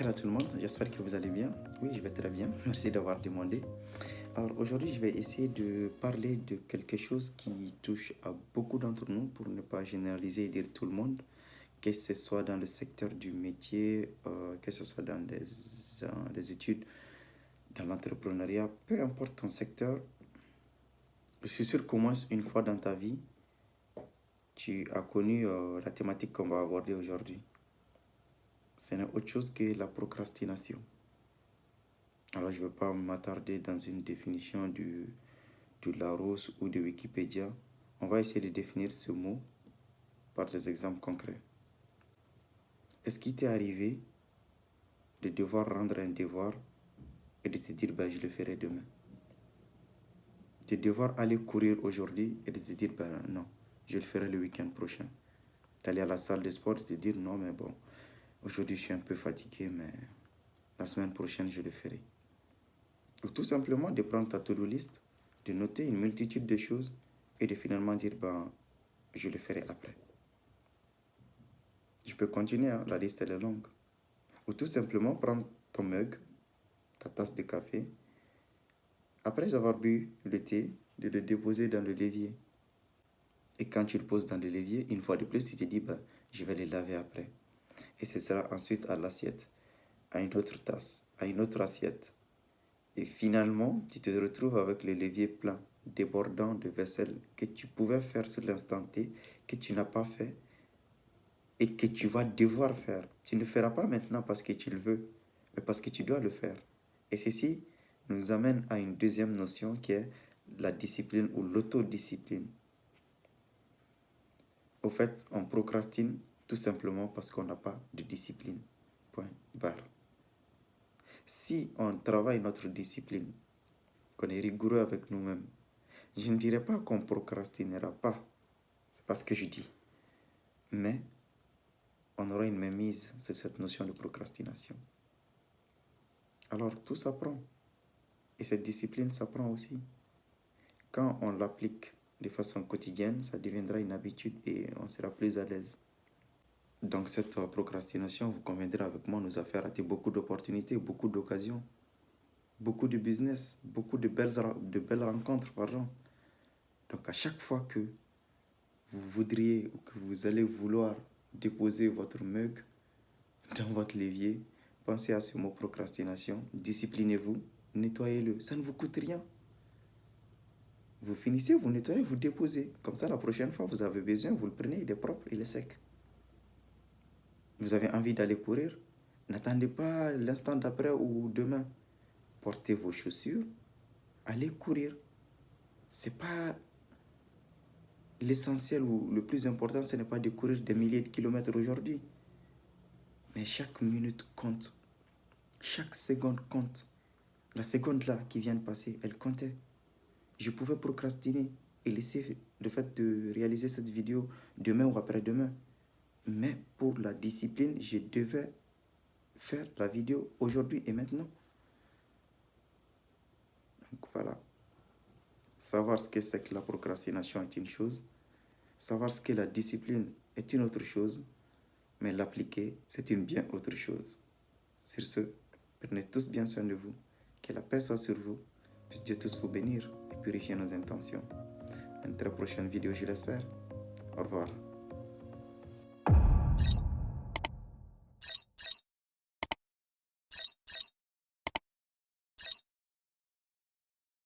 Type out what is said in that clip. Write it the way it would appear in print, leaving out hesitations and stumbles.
Hello tout le monde, j'espère que vous allez bien. Oui, je vais très bien, merci d'avoir demandé. Alors aujourd'hui, je vais essayer de parler de quelque chose qui touche à beaucoup d'entre nous, pour ne pas généraliser et dire tout le monde, que ce soit dans le secteur du métier, que ce soit dans des études, dans l'entrepreneuriat, peu importe ton secteur. Je suis sûr qu'au moins une fois dans ta vie, tu as connu la thématique qu'on va aborder aujourd'hui. Ce n'est autre chose que la procrastination. Alors, je ne vais pas m'attarder dans une définition de Larousse ou de Wikipédia. On va essayer de définir ce mot par des exemples concrets. Est-ce qu'il t'est arrivé de devoir rendre un devoir et de te dire, je le ferai demain? De devoir aller courir aujourd'hui et de te dire, non, je le ferai le week-end prochain. D'aller à la salle de sport et te dire, non, mais bon, aujourd'hui je suis un peu fatigué, mais la semaine prochaine je le ferai. Ou tout simplement de prendre ta to-do list, de noter une multitude de choses et de finalement dire, je le ferai après. Je peux continuer, la liste elle est longue. Ou tout simplement prendre ton mug, ta tasse de café, après avoir bu le thé, de le déposer dans le l'évier. Et quand tu le poses dans le l'évier, une fois de plus, tu te dis, je vais le laver après. Et ce sera ensuite à l'assiette, à une autre tasse, à une autre assiette. Et finalement, tu te retrouves avec le l'évier plein, débordant de vaisselle que tu pouvais faire sur l'instant T, que tu n'as pas fait et que tu vas devoir faire. Tu ne le feras pas maintenant parce que tu le veux, mais parce que tu dois le faire. Et ceci nous amène à une deuxième notion qui est la discipline ou l'autodiscipline. Au fait, on procrastine tout simplement parce qu'on n'a pas de discipline. Point barre. Si on travaille notre discipline, qu'on est rigoureux avec nous-mêmes, je ne dirais pas qu'on procrastinera pas. C'est pas ce que je dis. Mais on aura une mainmise sur cette notion de procrastination. Alors tout s'apprend. Et cette discipline s'apprend aussi. Quand on l'applique de façon quotidienne, ça deviendra une habitude et on sera plus à l'aise. Donc cette procrastination, vous conviendrez avec moi, nous a fait rater beaucoup d'opportunités, beaucoup d'occasions, beaucoup de business, beaucoup de belles rencontres, pardon. Donc à chaque fois que vous voudriez ou que vous allez vouloir déposer votre mug dans votre l'évier, pensez à ce mot procrastination, disciplinez-vous, nettoyez-le, ça ne vous coûte rien. Vous finissez, vous nettoyez, vous déposez. Comme ça, la prochaine fois, vous avez besoin, vous le prenez, il est propre, il est sec. Vous avez envie d'aller courir, n'attendez pas l'instant d'après ou demain. Portez vos chaussures, allez courir. C'est pas l'essentiel ou le plus important, ce n'est pas de courir des milliers de kilomètres aujourd'hui. Mais chaque minute compte. Chaque seconde compte. La seconde là qui vient de passer, elle comptait. Je pouvais procrastiner et laisser le fait de réaliser cette vidéo demain ou après-demain. Mais pour la discipline, je devais faire la vidéo aujourd'hui et maintenant. Donc voilà. Savoir ce que c'est que la procrastination est une chose. Savoir ce que la discipline est une autre chose. Mais l'appliquer, c'est une bien autre chose. Sur ce, prenez tous bien soin de vous. Que la paix soit sur vous. Puisse Dieu tous vous bénir et purifier nos intentions. À une très prochaine vidéo, je l'espère. Au revoir.